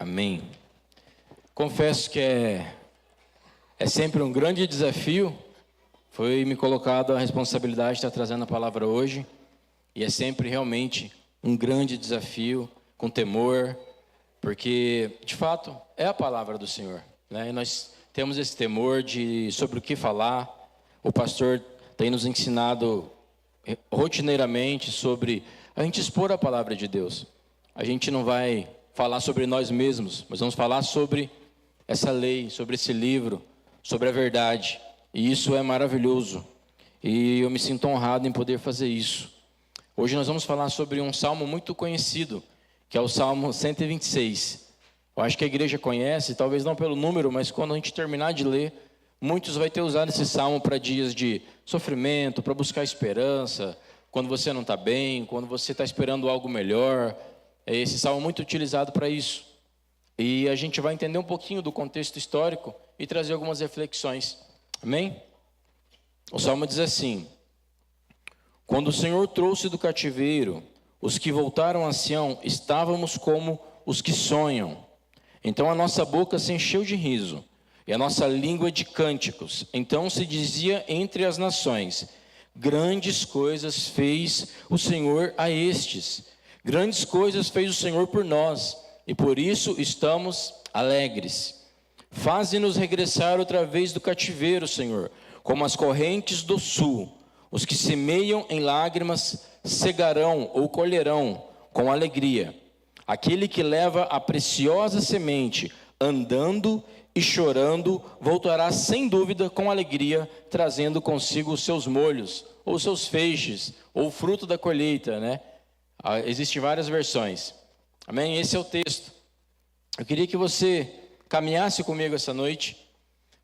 Amém. Confesso que é sempre um grande desafio. Foi me colocado a responsabilidade de estar trazendo a palavra hoje. E é sempre realmente um grande desafio, com temor, porque, de fato, é a palavra do Senhor, né? E nós temos esse temor sobre o que falar. O pastor tem nos ensinado rotineiramente sobre a gente expor a palavra de Deus. A gente não vai falar sobre nós mesmos, mas vamos falar sobre essa lei, sobre esse livro, sobre a verdade. E isso é maravilhoso. E eu me sinto honrado em poder fazer isso. Hoje nós vamos falar sobre um salmo muito conhecido, que é o Salmo 126. Eu acho que a igreja conhece, talvez não pelo número, mas quando a gente terminar de ler, muitos vai ter usado esse salmo para dias de sofrimento, para buscar esperança, quando você não está bem, quando você está esperando algo melhor. Esse salmo é muito utilizado para isso. E a gente vai entender um pouquinho do contexto histórico e trazer algumas reflexões. Amém? O salmo diz assim: quando o Senhor trouxe do cativeiro os que voltaram a Sião, estávamos como os que sonham. Então a nossa boca se encheu de riso, e a nossa língua de cânticos. Então se dizia entre as nações: grandes coisas fez o Senhor a estes. Grandes coisas fez o Senhor por nós, e por isso estamos alegres. Faze-nos regressar outra vez do cativeiro, Senhor, como as correntes do sul. Os que semeiam em lágrimas cegarão ou colherão com alegria. Aquele que leva a preciosa semente, andando e chorando, voltará sem dúvida com alegria, trazendo consigo os seus molhos, ou seus feixes, ou o fruto da colheita, né? Existem várias versões. Amém? Esse é o texto. Eu queria que você caminhasse comigo essa noite,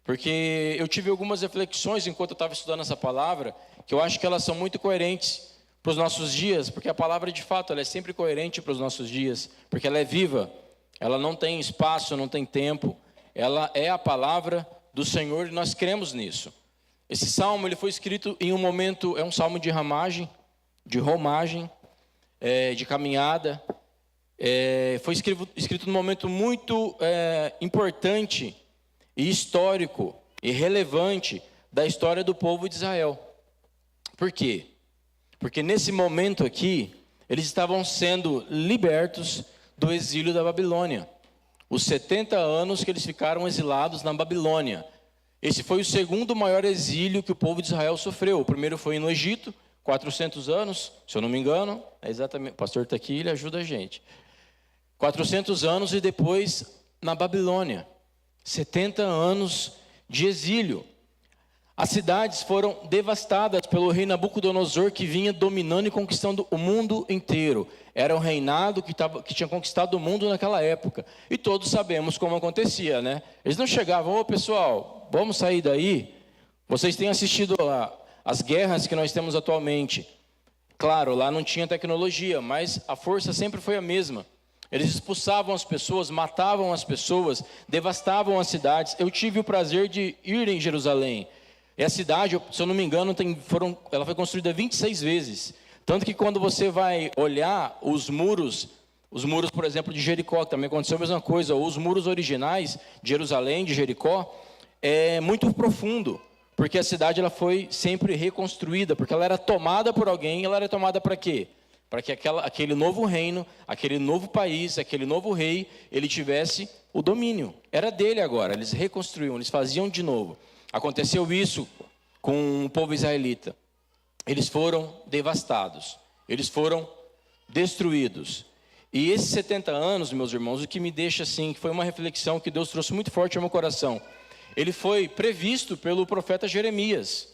porque eu tive algumas reflexões enquanto eu estava estudando essa palavra, que eu acho que elas são muito coerentes para os nossos dias, porque a palavra de fato ela é sempre coerente para os nossos dias, porque ela é viva, ela não tem espaço, não tem tempo, ela é a palavra do Senhor e nós cremos nisso. Esse salmo ele foi escrito em um momento, é um salmo de romagem, de caminhada, foi escrito num momento muito importante e histórico e relevante da história do povo de Israel. Por quê? Porque nesse momento aqui, eles estavam sendo libertos do exílio da Babilônia. Os 70 anos que eles ficaram exilados na Babilônia. Esse foi o segundo maior exílio que o povo de Israel sofreu. O primeiro foi no Egito, 400 anos, se eu não me engano. Exatamente, o pastor está aqui, ele ajuda a gente. 400 anos e depois na Babilônia. 70 anos de exílio. As cidades foram devastadas pelo rei Nabucodonosor, que vinha dominando e conquistando o mundo inteiro. Era um reinado que tinha conquistado o mundo naquela época. E todos sabemos como acontecia, né? Eles não chegavam: ô pessoal, vamos sair daí? Vocês têm assistido as guerras que nós temos atualmente. Claro, lá não tinha tecnologia, mas a força sempre foi a mesma. Eles expulsavam as pessoas, matavam as pessoas, devastavam as cidades. Eu tive o prazer de ir em Jerusalém. E a cidade, se eu não me engano, ela foi construída 26 vezes. Tanto que quando você vai olhar os muros, por exemplo, de Jericó, que também aconteceu a mesma coisa, ou os muros originais de Jerusalém, de Jericó, é muito profundo. Porque a cidade ela foi sempre reconstruída, porque ela era tomada por alguém. Ela era tomada para quê? Para que aquele novo reino, aquele novo país, aquele novo rei, ele tivesse o domínio. Era dele agora, eles reconstruíam, eles faziam de novo. Aconteceu isso com o povo israelita. Eles foram devastados, eles foram destruídos. E esses 70 anos, meus irmãos, o que me deixa assim, que foi uma reflexão que Deus trouxe muito forte ao meu coração. Ele foi previsto pelo profeta Jeremias.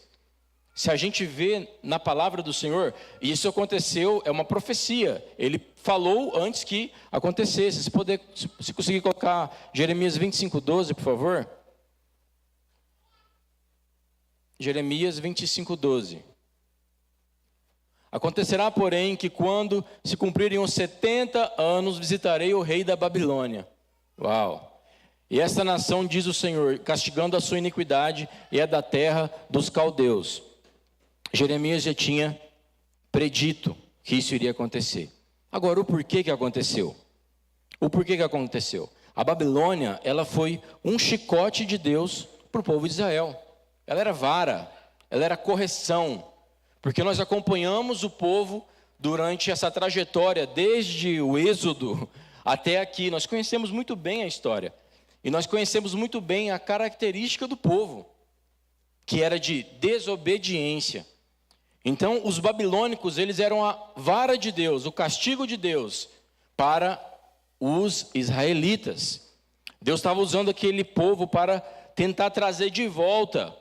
Se a gente vê na palavra do Senhor, e isso aconteceu, é uma profecia. Ele falou antes que acontecesse. Se conseguir colocar Jeremias 25:12, por favor. Jeremias 25:12. Acontecerá, porém, que quando se cumprirem os 70 anos, visitarei o rei da Babilônia. Uau! E esta nação, diz o Senhor, castigando a sua iniquidade, e é da terra dos caldeus. Jeremias já tinha predito que isso iria acontecer. Agora, o porquê que aconteceu? O porquê que aconteceu? A Babilônia, ela foi um chicote de Deus para o povo de Israel. Ela era vara, ela era correção, porque nós acompanhamos o povo durante essa trajetória, desde o Êxodo até aqui. Nós conhecemos muito bem a história, e nós conhecemos muito bem a característica do povo, que era de desobediência. Então, os babilônicos, eles eram a vara de Deus, o castigo de Deus para os israelitas. Deus estava usando aquele povo para tentar trazer de volta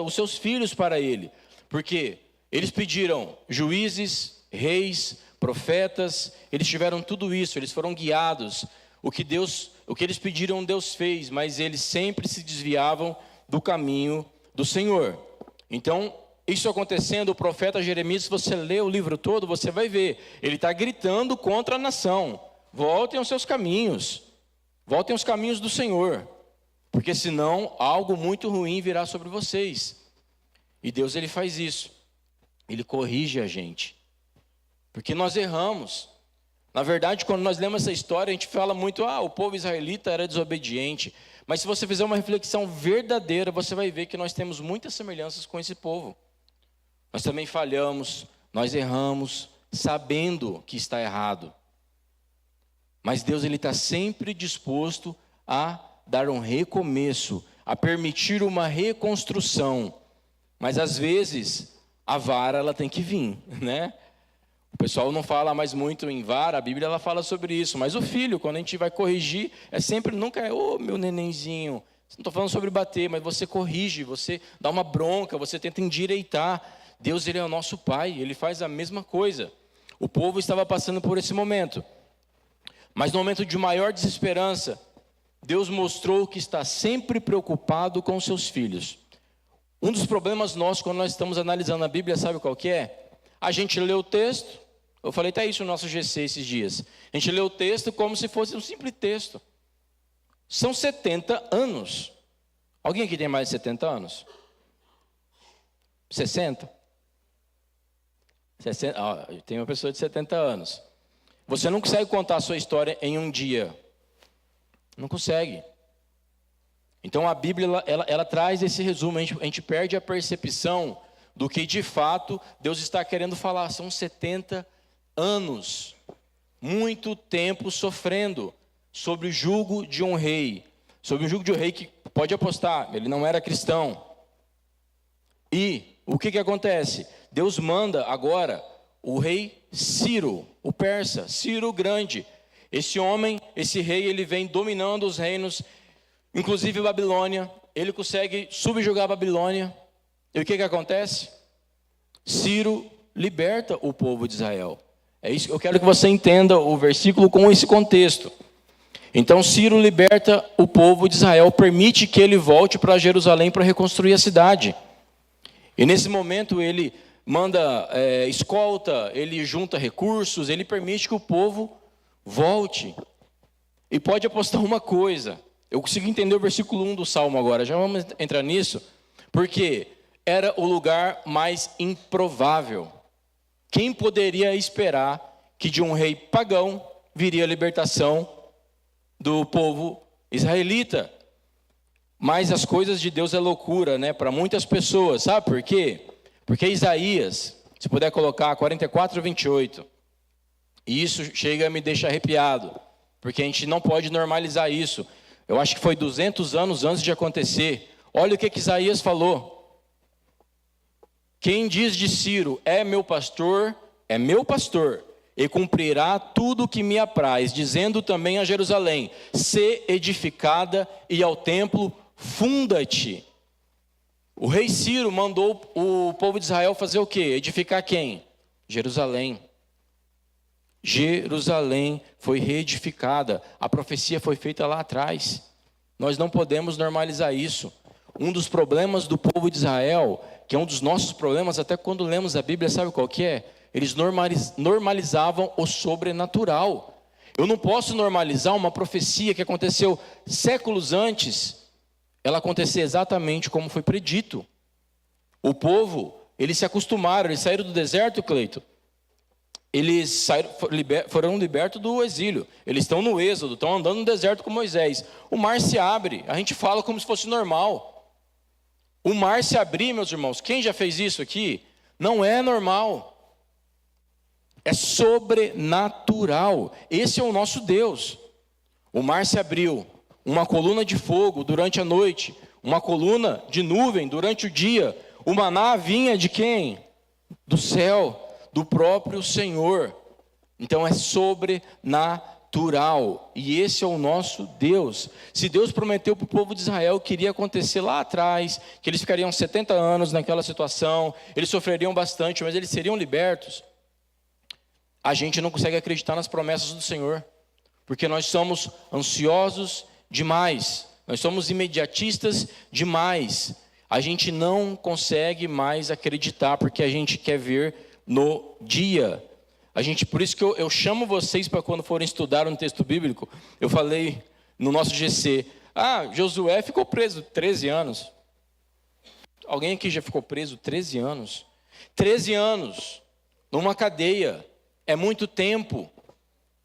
os seus filhos para ele. Porque eles pediram juízes, reis, profetas, eles tiveram tudo isso, eles foram guiados. O que eles pediram, Deus fez, mas eles sempre se desviavam do caminho do Senhor. Então, isso acontecendo, o profeta Jeremias, se você ler o livro todo, você vai ver, ele está gritando contra a nação: voltem aos seus caminhos, voltem aos caminhos do Senhor, porque senão algo muito ruim virá sobre vocês. E Deus, ele faz isso, ele corrige a gente, porque nós erramos. Na verdade, quando nós lemos essa história, a gente fala muito, o povo israelita era desobediente, mas se você fizer uma reflexão verdadeira, você vai ver que nós temos muitas semelhanças com esse povo. Nós também falhamos, nós erramos, sabendo que está errado. Mas Deus, ele está sempre disposto a dar um recomeço, a permitir uma reconstrução. Mas às vezes, a vara, ela tem que vir, né? O pessoal não fala mais muito em vara, a Bíblia, ela fala sobre isso. Mas o filho, quando a gente vai corrigir, nunca é, meu nenenzinho. Não estou falando sobre bater, mas você corrige, você dá uma bronca, você tenta endireitar. Deus, ele é o nosso Pai, ele faz a mesma coisa. O povo estava passando por esse momento. Mas no momento de maior desesperança, Deus mostrou que está sempre preocupado com os seus filhos. Um dos problemas nossos, quando nós estamos analisando a Bíblia, sabe qual que é? A gente lê o texto, eu falei até isso no nosso GC esses dias. A gente lê o texto como se fosse um simples texto. São 70 anos. Alguém aqui tem mais de 70 anos? 60? 60, tem uma pessoa de 70 anos. Você não consegue contar a sua história em um dia. Não consegue. Então a Bíblia, ela traz esse resumo. A gente perde a percepção do que de fato Deus está querendo falar. São 70 anos. Muito tempo sofrendo sob o jugo de um rei. Sob o jugo de um rei que, pode apostar, ele não era cristão. E o que acontece? Deus manda agora o rei Ciro, o persa, Ciro o Grande. Esse homem, esse rei, ele vem dominando os reinos, inclusive Babilônia. Ele consegue subjugar a Babilônia. E o que acontece? Ciro liberta o povo de Israel. É isso que eu quero que você entenda o versículo com esse contexto. Então Ciro liberta o povo de Israel, permite que ele volte para Jerusalém para reconstruir a cidade. E nesse momento ele manda escolta, ele junta recursos, ele permite que o povo volte. E pode apostar uma coisa, eu consigo entender o versículo 1 do Salmo agora, já vamos entrar nisso, porque era o lugar mais improvável. Quem poderia esperar que de um rei pagão viria a libertação do povo israelita? Mas as coisas de Deus é loucura, né? Para muitas pessoas, sabe por quê? Porque Isaías, se puder colocar 44:28, e isso chega a me deixar arrepiado, porque a gente não pode normalizar isso. Eu acho que foi 200 anos antes de acontecer. Olha o que Isaías falou. Quem diz de Ciro, é meu pastor, e cumprirá tudo o que me apraz, dizendo também a Jerusalém, sê edificada, e ao templo funda-te. O rei Ciro mandou o povo de Israel fazer o quê? Edificar quem? Jerusalém. Jerusalém foi reedificada. A profecia foi feita lá atrás. Nós não podemos normalizar isso. Um dos problemas do povo de Israel, que é um dos nossos problemas, até quando lemos a Bíblia, sabe qual que é? Eles normalizavam o sobrenatural. Eu não posso normalizar uma profecia que aconteceu séculos antes, ela acontecer exatamente como foi predito. O povo, eles se acostumaram, eles saíram do deserto, Cleito, Eles foram libertos do exílio. Eles estão no êxodo, estão andando no deserto com Moisés. O mar se abre, a gente fala como se fosse normal. O mar se abrir, meus irmãos, quem já fez isso aqui? Não é normal. É sobrenatural. Esse é o nosso Deus. O mar se abriu, uma coluna de fogo durante a noite, uma coluna de nuvem durante o dia. O maná vinha de quem? Do céu, do próprio Senhor. Então é sobrenatural. E esse é o nosso Deus. Se Deus prometeu para o povo de Israel que iria acontecer lá atrás, que eles ficariam 70 anos naquela situação, eles sofreriam bastante, mas eles seriam libertos, a gente não consegue acreditar nas promessas do Senhor, porque nós somos ansiosos demais, nós somos imediatistas demais. A gente não consegue mais acreditar, porque a gente quer ver no dia. Por isso que eu chamo vocês para quando forem estudar um texto bíblico. Eu falei no nosso GC, Josué ficou preso 13 anos. Alguém aqui já ficou preso 13 anos? 13 anos numa cadeia é muito tempo.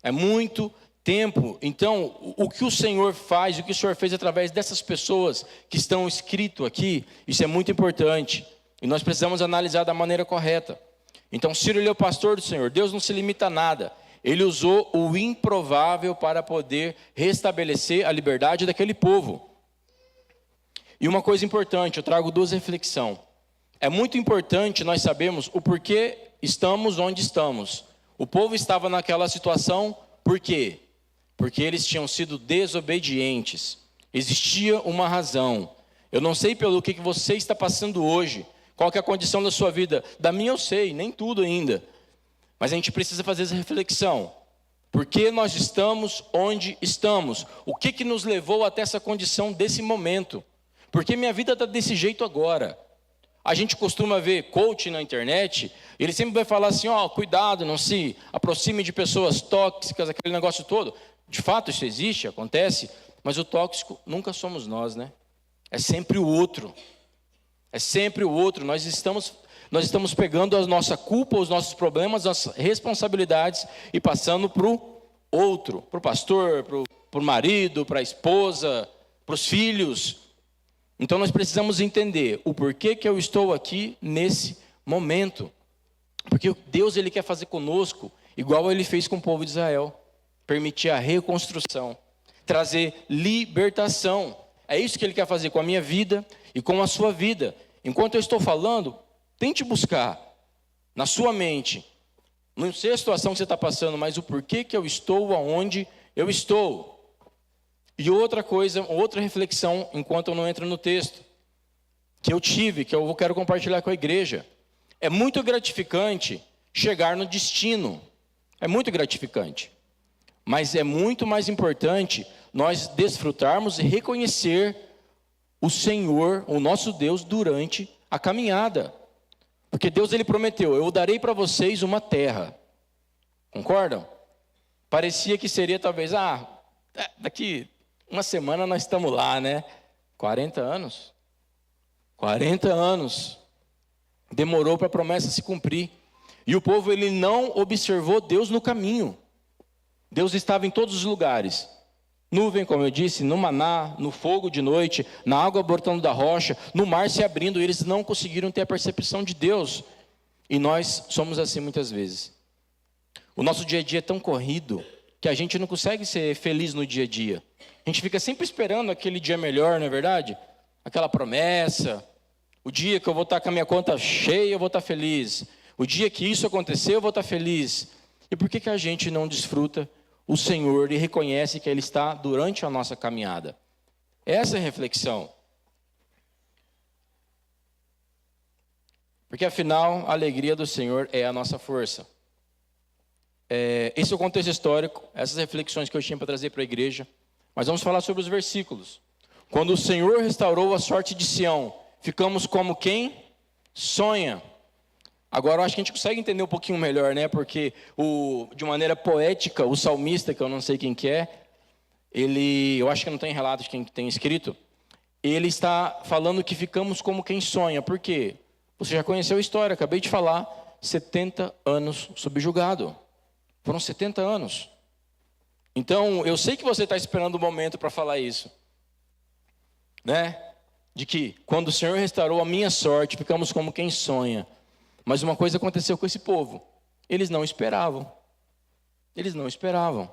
É muito tempo. Então, o que o Senhor faz, o que o Senhor fez através dessas pessoas que estão escrito aqui, isso é muito importante. E nós precisamos analisar da maneira correta. Então, Ciro, ele é o pastor do Senhor. Deus não se limita a nada. Ele usou o improvável para poder restabelecer a liberdade daquele povo. E uma coisa importante, eu trago duas reflexões. É muito importante nós sabermos o porquê estamos onde estamos. O povo estava naquela situação, por quê? Porque eles tinham sido desobedientes. Existia uma razão. Eu não sei pelo que você está passando hoje, qual que é a condição da sua vida. Da minha eu sei, nem tudo ainda. Mas a gente precisa fazer essa reflexão. Por que nós estamos onde estamos? O que nos levou até essa condição desse momento? Por que minha vida está desse jeito agora? A gente costuma ver coach na internet, ele sempre vai falar assim, cuidado, não se aproxime de pessoas tóxicas, aquele negócio todo. De fato isso existe, acontece, mas o tóxico nunca somos nós, né? É sempre o outro. É sempre o outro. Nós estamos pegando a nossa culpa, os nossos problemas, as responsabilidades e passando para o outro, para o pastor, para o marido, para a esposa, para os filhos. Então nós precisamos entender o porquê que eu estou aqui nesse momento. Porque Deus, ele quer fazer conosco igual ele fez com o povo de Israel. Permitir a reconstrução, trazer libertação. É isso que ele quer fazer com a minha vida e com a sua vida. Enquanto eu estou falando, tente buscar na sua mente, não sei a situação que você está passando, mas o porquê que eu estou aonde eu estou. E outra coisa, outra reflexão, enquanto eu não entro no texto, que eu tive, que eu quero compartilhar com a igreja. É muito gratificante chegar no destino. É muito gratificante. Mas é muito mais importante nós desfrutarmos e reconhecer o Senhor, o nosso Deus, durante a caminhada. Porque Deus, ele prometeu, eu darei para vocês uma terra. Concordam? Parecia que seria talvez, daqui uma semana nós estamos lá, né? 40 anos. 40 anos. Demorou para a promessa se cumprir. E o povo, ele não observou Deus no caminho. Deus estava em todos os lugares. Nuvem, como eu disse, no maná, no fogo de noite, na água brotando da rocha, no mar se abrindo. Eles não conseguiram ter a percepção de Deus. E nós somos assim muitas vezes. O nosso dia a dia é tão corrido que a gente não consegue ser feliz no dia a dia. A gente fica sempre esperando aquele dia melhor, não é verdade? Aquela promessa. O dia que eu vou estar com a minha conta cheia, eu vou estar feliz. O dia que isso acontecer, eu vou estar feliz. E por que a gente não desfruta o Senhor e reconhece que Ele está durante a nossa caminhada? Essa é a reflexão. Porque afinal, a alegria do Senhor é a nossa força. Esse é o contexto histórico, essas reflexões que eu tinha para trazer para a igreja. Mas vamos falar sobre os versículos. Quando o Senhor restaurou a sorte de Sião, ficamos como quem sonha. Agora eu acho que a gente consegue entender um pouquinho melhor, né? Porque de maneira poética, o salmista, que eu não sei quem que é, eu acho que não tem relato de quem tem escrito, ele está falando que ficamos como quem sonha. Por quê? Você já conheceu a história, acabei de falar, 70 anos subjugado. Foram 70 anos. Então, eu sei que você está esperando o momento para falar isso, né? De que quando o Senhor restaurou a minha sorte, ficamos como quem sonha. Mas uma coisa aconteceu com esse povo. Eles não esperavam. Eles não esperavam.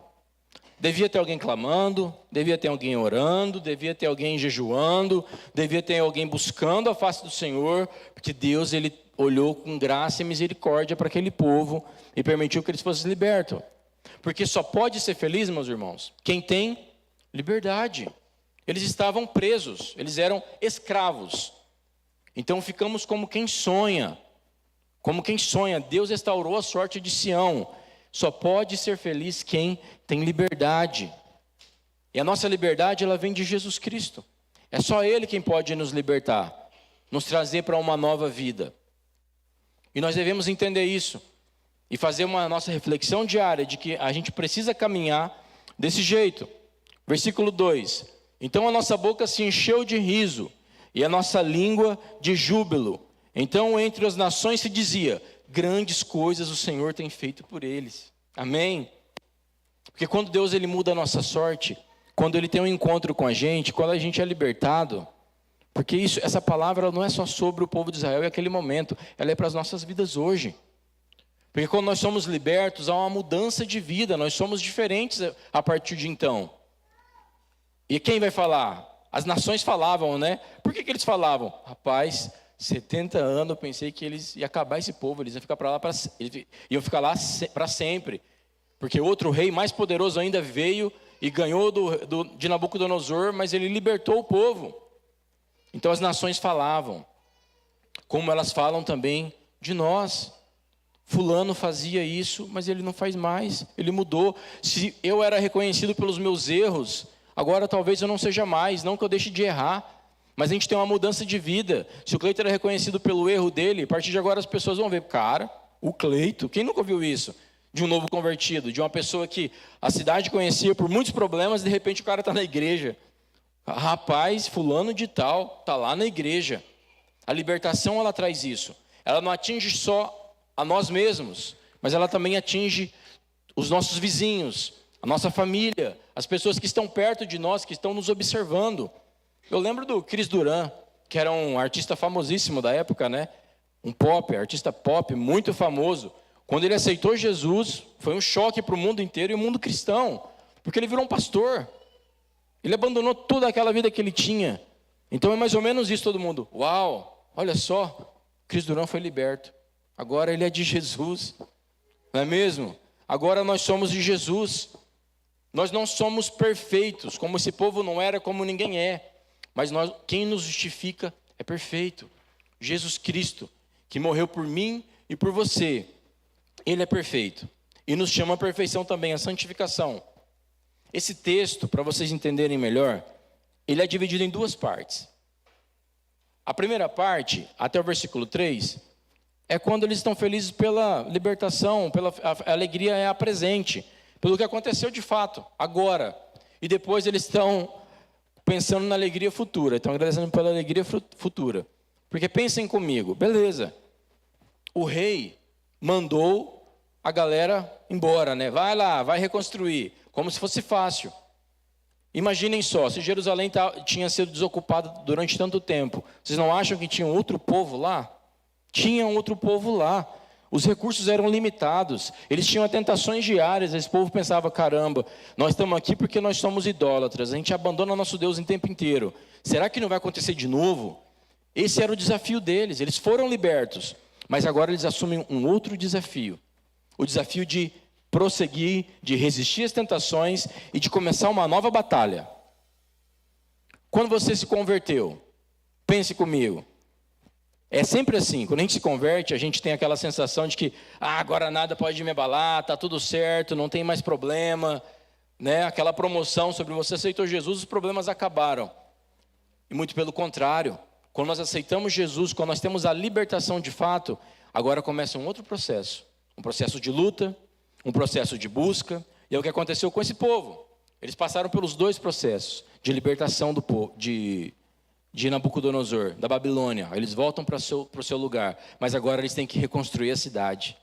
Devia ter alguém clamando, devia ter alguém orando, devia ter alguém jejuando, devia ter alguém buscando a face do Senhor, porque Deus, ele olhou com graça e misericórdia para aquele povo e permitiu que eles fossem libertos. Porque só pode ser feliz, meus irmãos, quem tem liberdade. Eles estavam presos, eles eram escravos. Então ficamos como quem sonha. Como quem sonha, Deus restaurou a sorte de Sião. Só pode ser feliz quem tem liberdade. E a nossa liberdade, ela vem de Jesus Cristo. É só Ele quem pode nos libertar, nos trazer para uma nova vida. E nós devemos entender isso e fazer uma nossa reflexão diária de que a gente precisa caminhar desse jeito. Versículo 2: então a nossa boca se encheu de riso e a nossa língua de júbilo. Então entre as nações se dizia: grandes coisas o Senhor tem feito por eles. Amém? Porque quando Deus, ele muda a nossa sorte, quando Ele tem um encontro com a gente, quando a gente é libertado, porque essa palavra não é só sobre o povo de Israel e aquele momento, ela é para as nossas vidas hoje. Porque quando nós somos libertos, há uma mudança de vida, nós somos diferentes a partir de então. E quem vai falar? As nações falavam, né? Por que eles falavam? Rapaz, 70 anos eu pensei que eles iam acabar esse povo, eles iam ficar para lá para sempre. Porque outro rei mais poderoso ainda veio e ganhou de Nabucodonosor, mas ele libertou o povo. Então as nações falavam, como elas falam também de nós. Fulano fazia isso, mas ele não faz mais, ele mudou. Se eu era reconhecido pelos meus erros, agora talvez eu não seja mais, não que eu deixe de errar. Mas a gente tem uma mudança de vida. Se o Cleito era reconhecido pelo erro dele, a partir de agora as pessoas vão ver, cara, o Cleito, quem nunca ouviu isso? De um novo convertido, de uma pessoa que a cidade conhecia por muitos problemas, de repente o cara está na igreja. Rapaz, fulano de tal, está lá na igreja. A libertação, ela traz isso. Ela não atinge só a nós mesmos, mas ela também atinge os nossos vizinhos, a nossa família, as pessoas que estão perto de nós, que estão nos observando. Eu lembro do Chris Duran, que era um artista famosíssimo da época, né? Um artista pop, muito famoso. Quando ele aceitou Jesus, foi um choque para o mundo inteiro e o mundo cristão, porque ele virou um pastor. Ele abandonou toda aquela vida que ele tinha. Então é mais ou menos isso, todo mundo. Uau, olha só, Chris Duran foi liberto. Agora ele é de Jesus, não é mesmo? Agora nós somos de Jesus. Nós não somos perfeitos, como esse povo não era, como ninguém é. Mas quem nos justifica é perfeito. Jesus Cristo, que morreu por mim e por você. Ele é perfeito. E nos chama a perfeição também, a santificação. Esse texto, para vocês entenderem melhor, ele é dividido em duas partes. A primeira parte, até o versículo 3, é quando eles estão felizes pela libertação, a alegria é a presente, pelo que aconteceu de fato, agora. E depois eles estão pensando na alegria futura, estão agradecendo pela alegria futura. Porque pensem comigo, beleza, o rei mandou a galera embora, né? Vai lá, vai reconstruir, como se fosse fácil. Imaginem só, se Jerusalém tinha sido desocupada durante tanto tempo, vocês não acham que tinha outro povo lá? Tinha outro povo lá. Os recursos eram limitados. Eles tinham tentações diárias. Esse povo pensava, caramba, nós estamos aqui porque nós somos idólatras. A gente abandona nosso Deus em tempo inteiro. Será que não vai acontecer de novo? Esse era o desafio deles. Eles foram libertos. Mas agora eles assumem um outro desafio. O desafio de prosseguir, de resistir às tentações e de começar uma nova batalha. Quando você se converteu, pense comigo. É sempre assim, quando a gente se converte, a gente tem aquela sensação de que agora nada pode me abalar, está tudo certo, não tem mais problema, né? Aquela promoção sobre você aceitou Jesus, os problemas acabaram. E muito pelo contrário, quando nós aceitamos Jesus, quando nós temos a libertação de fato, agora começa um outro processo. Um processo de luta, um processo de busca, e é o que aconteceu com esse povo. Eles passaram pelos dois processos, de libertação do povo, de de Nabucodonosor, da Babilônia. Eles voltam para o seu lugar, mas agora eles têm que reconstruir a cidade.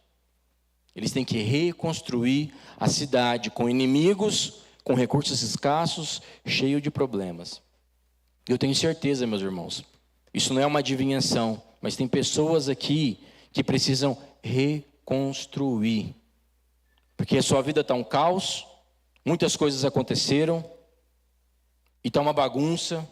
Eles têm que reconstruir a cidade com inimigos, com recursos escassos, cheio de problemas. Eu tenho certeza, meus irmãos, isso não é uma adivinhação, mas tem pessoas aqui que precisam reconstruir. Porque a sua vida está um caos, muitas coisas aconteceram, e está uma bagunça,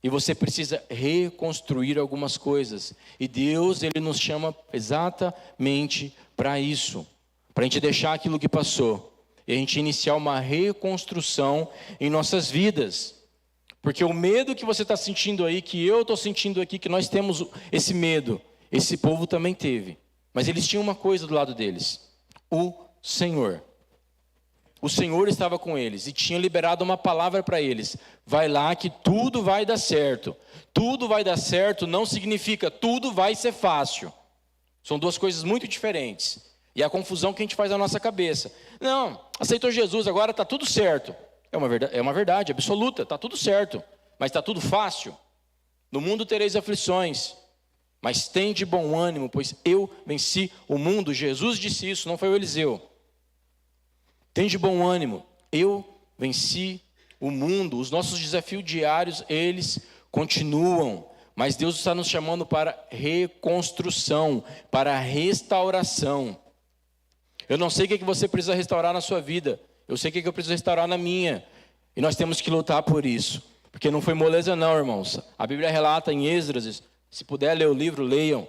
e você precisa reconstruir algumas coisas. E Deus, Ele nos chama exatamente para isso, para a gente deixar aquilo que passou, e a gente iniciar uma reconstrução em nossas vidas. Porque o medo que você está sentindo aí, que eu estou sentindo aqui, que nós temos esse medo, esse povo também teve. Mas eles tinham uma coisa do lado deles: o Senhor. O Senhor estava com eles e tinha liberado uma palavra para eles: vai lá que tudo vai dar certo. Tudo vai dar certo não significa tudo vai ser fácil. São duas coisas muito diferentes. E a confusão que a gente faz na nossa cabeça: não, aceitou Jesus, agora está tudo certo. É uma verdade absoluta, está tudo certo. Mas está tudo fácil? No mundo tereis aflições, mas tende bom ânimo, pois eu venci o mundo. Jesus disse isso, não foi o Eliseu. Tende bom ânimo, eu venci o mundo. Os nossos desafios diários, eles continuam. Mas Deus está nos chamando para reconstrução, para restauração. Eu não sei o que você precisa restaurar na sua vida. Eu sei o que eu preciso restaurar na minha. E nós temos que lutar por isso. Porque não foi moleza não, irmãos. A Bíblia relata em Esdras, se puder ler o livro, leiam.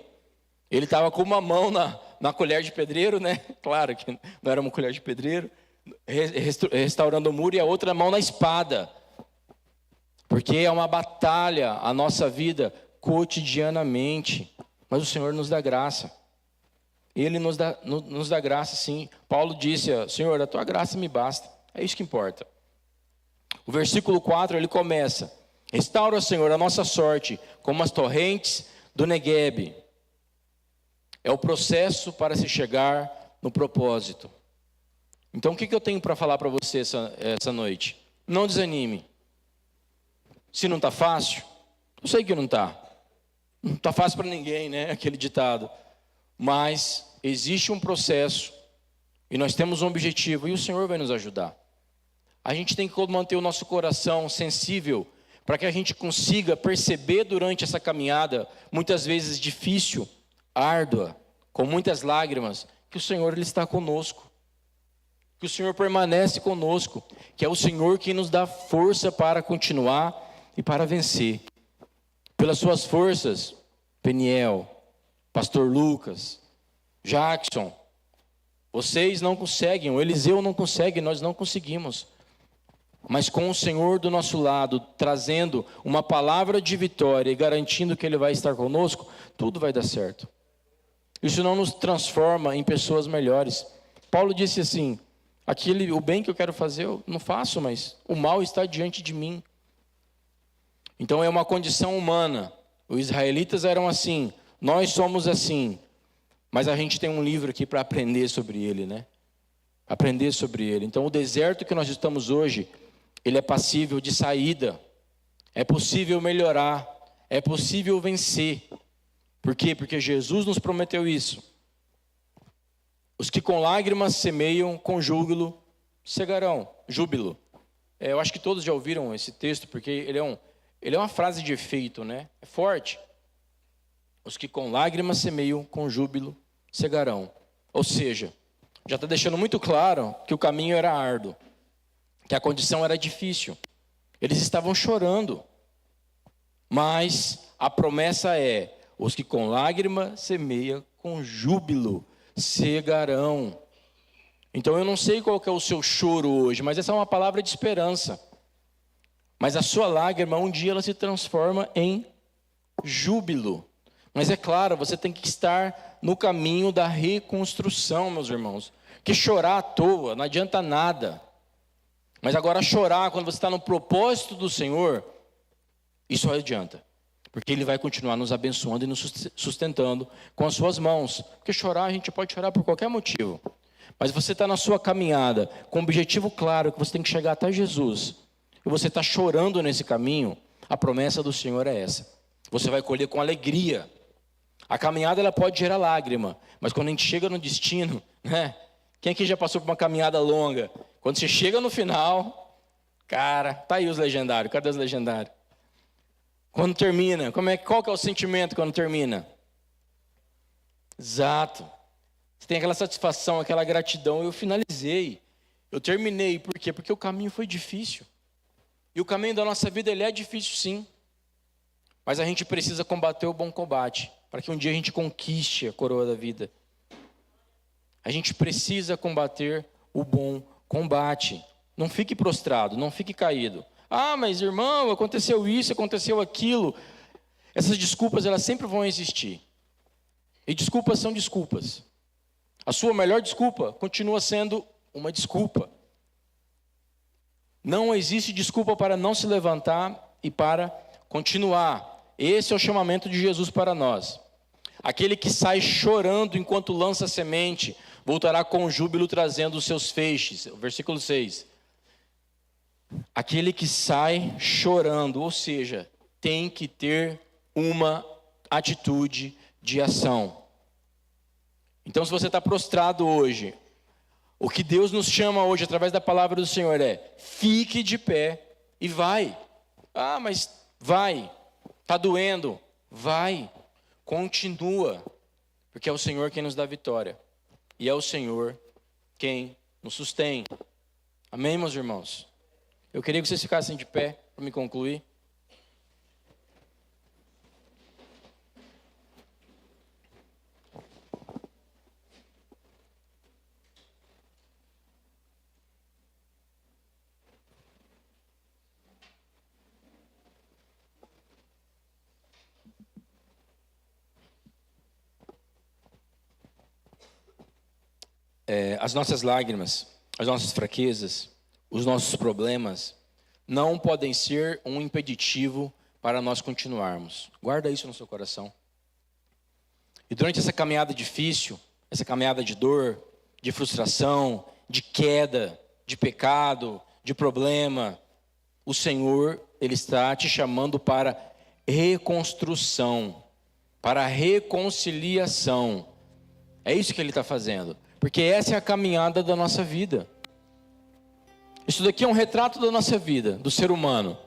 Ele estava com uma mão na colher de pedreiro, né? Claro que não era uma colher de pedreiro. Restaurando o muro, e a outra mão na espada. Porque é uma batalha a nossa vida cotidianamente. Mas o Senhor nos dá graça. Ele nos dá graça, sim. Paulo disse: Senhor, a tua graça me basta. É isso que importa. O versículo 4, ele começa: restaura, Senhor, a nossa sorte, como as torrentes do Neguebe. É o processo para se chegar no propósito. Então, o que eu tenho para falar para você essa noite? Não desanime. Se não está fácil, eu sei que não está. Não está fácil para ninguém, né? Aquele ditado. Mas existe um processo e nós temos um objetivo, e o Senhor vai nos ajudar. A gente tem que manter o nosso coração sensível para que a gente consiga perceber durante essa caminhada, muitas vezes difícil, árdua, com muitas lágrimas, que o Senhor, Ele está conosco. Que o Senhor permanece conosco, que é o Senhor que nos dá força para continuar e para vencer. Pelas suas forças, Peniel, Pastor Lucas, Jackson, vocês não conseguem, o Eliseu não consegue, nós não conseguimos. Mas com o Senhor do nosso lado, trazendo uma palavra de vitória e garantindo que Ele vai estar conosco, tudo vai dar certo. Isso não nos transforma em pessoas melhores. Paulo disse assim: o bem que eu quero fazer eu não faço, mas o mal está diante de mim. Então é uma condição humana. Os israelitas eram assim, nós somos assim. Mas a gente tem um livro aqui para aprender sobre ele, né? Aprender sobre ele. Então o deserto que nós estamos hoje, ele é passível de saída. É possível melhorar. É possível vencer. Por quê? Porque Jesus nos prometeu isso. Os que com lágrimas semeiam, com júbilo cegarão. Júbilo. Eu acho que todos já ouviram esse texto, porque ele é uma frase de efeito, né? É forte. Os que com lágrimas semeiam, com júbilo cegarão. Ou seja, já está deixando muito claro que o caminho era árduo, que a condição era difícil. Eles estavam chorando. Mas a promessa é: os que com lágrima semeiam, com júbilo cegarão. Então eu não sei qual que é o seu choro hoje, mas essa é uma palavra de esperança. Mas a sua lágrima, um dia ela se transforma em júbilo. Mas é claro, você tem que estar no caminho da reconstrução, meus irmãos. Que chorar à toa não adianta nada. Mas agora chorar quando você está no propósito do Senhor, isso adianta. Porque Ele vai continuar nos abençoando e nos sustentando com as suas mãos. Porque chorar, a gente pode chorar por qualquer motivo. Mas você está na sua caminhada com um objetivo claro, que você tem que chegar até Jesus. E você está chorando nesse caminho, a promessa do Senhor é essa. Você vai colher com alegria. A caminhada ela pode gerar lágrima, mas quando a gente chega no destino, né? Quem aqui já passou por uma caminhada longa? Quando você chega no final, cara, tá aí os legendários. Cadê os legendários? Quando termina, qual que é o sentimento quando termina? Exato. Você tem aquela satisfação, aquela gratidão. Eu finalizei, eu terminei. Por quê? Porque o caminho foi difícil. E o caminho da nossa vida ele é difícil, sim. Mas a gente precisa combater o bom combate, para que um dia a gente conquiste a coroa da vida. A gente precisa combater o bom combate. Não fique prostrado, não fique caído. Ah, mas irmão, aconteceu isso, aconteceu aquilo. Essas desculpas, elas sempre vão existir. E desculpas são desculpas. A sua melhor desculpa continua sendo uma desculpa. Não existe desculpa para não se levantar e para continuar. Esse é o chamamento de Jesus para nós. Aquele que sai chorando enquanto lança semente, voltará com júbilo trazendo os seus feixes. Versículo 6. Aquele que sai chorando, ou seja, tem que ter uma atitude de ação. Então, se você está prostrado hoje, o que Deus nos chama hoje, através da palavra do Senhor, é: fique de pé e vai. Ah, mas vai. Está doendo. Vai. Continua. Porque é o Senhor quem nos dá vitória. E é o Senhor quem nos sustém. Amém, meus irmãos? Eu queria que vocês ficassem de pé para me concluir. As nossas lágrimas, as nossas fraquezas, os nossos problemas não podem ser um impeditivo para nós continuarmos. Guarda isso no seu coração. E durante essa caminhada difícil, essa caminhada de dor, de frustração, de queda, de pecado, de problema, o Senhor, Ele está te chamando para reconstrução, para reconciliação. É isso que Ele está fazendo. Porque essa é a caminhada da nossa vida. Isso daqui é um retrato da nossa vida, do ser humano.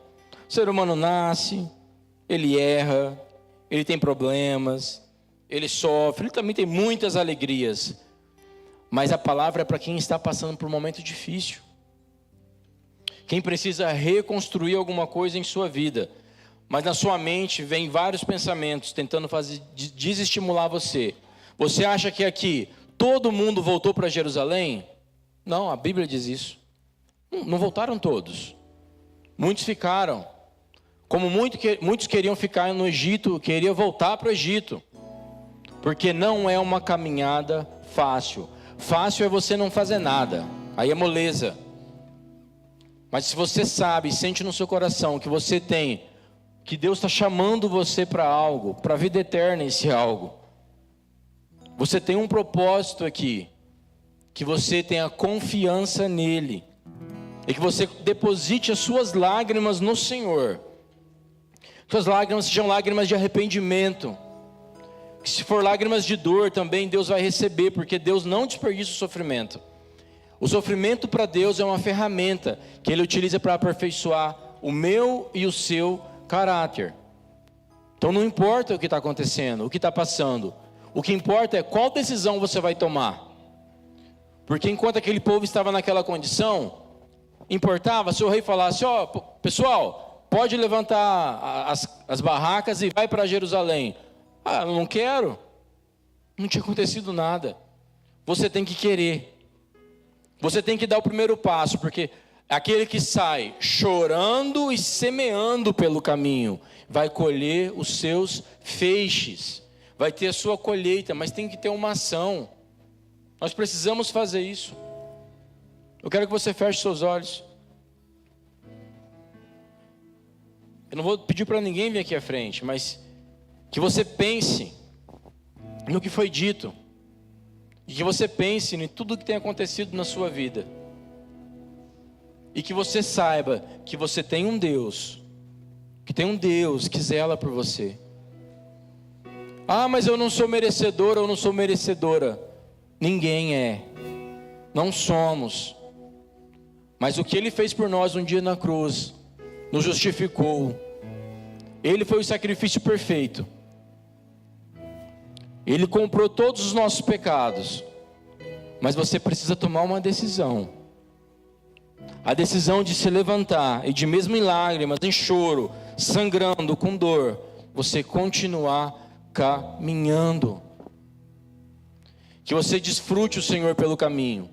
O ser humano nasce, ele erra, ele tem problemas, ele sofre, ele também tem muitas alegrias. Mas a palavra é para quem está passando por um momento difícil. Quem precisa reconstruir alguma coisa em sua vida. Mas na sua mente vem vários pensamentos tentando desestimular você. Você acha que aqui todo mundo voltou para Jerusalém? Não, a Bíblia diz isso. Não voltaram todos. Muitos ficaram. Como muitos queriam ficar no Egito, queriam voltar para o Egito. Porque não é uma caminhada fácil. Fácil é você não fazer nada. Aí é moleza. Mas se você sabe, sente no seu coração que você tem, que Deus está chamando você para algo, para a vida eterna esse algo. Você tem um propósito aqui, que você tenha confiança nele, e que você deposite as suas lágrimas no Senhor. Suas lágrimas sejam lágrimas de arrependimento, que se for lágrimas de dor também Deus vai receber, porque Deus não desperdiça o sofrimento. O sofrimento para Deus é uma ferramenta, que Ele utiliza para aperfeiçoar o meu e o seu caráter. Então não importa o que está acontecendo, o que está passando, o que importa é qual decisão você vai tomar. Porque enquanto aquele povo estava naquela condição, importava se o rei falasse: ó, pessoal, pode levantar as barracas e vai para Jerusalém. Ah, eu não quero. Não tinha acontecido nada. Você tem que querer. Você tem que dar o primeiro passo, porque aquele que sai chorando e semeando pelo caminho vai colher os seus feixes. Vai ter a sua colheita, mas tem que ter uma ação. Nós precisamos fazer isso. Eu quero que você feche seus olhos. Eu não vou pedir para ninguém vir aqui à frente, mas que você pense no que foi dito. E que você pense em tudo que tem acontecido na sua vida. E que você saiba que você tem um Deus que tem um Deus que zela por você. Ah, mas eu não sou merecedor, eu não sou merecedora. Ninguém é. Não somos. Mas o que Ele fez por nós um dia na cruz, nos justificou. Ele foi o sacrifício perfeito. Ele comprou todos os nossos pecados. Mas você precisa tomar uma decisão. A decisão de se levantar e de mesmo em lágrimas, em choro, sangrando, com dor, você continuar caminhando. Que você desfrute o Senhor pelo caminho.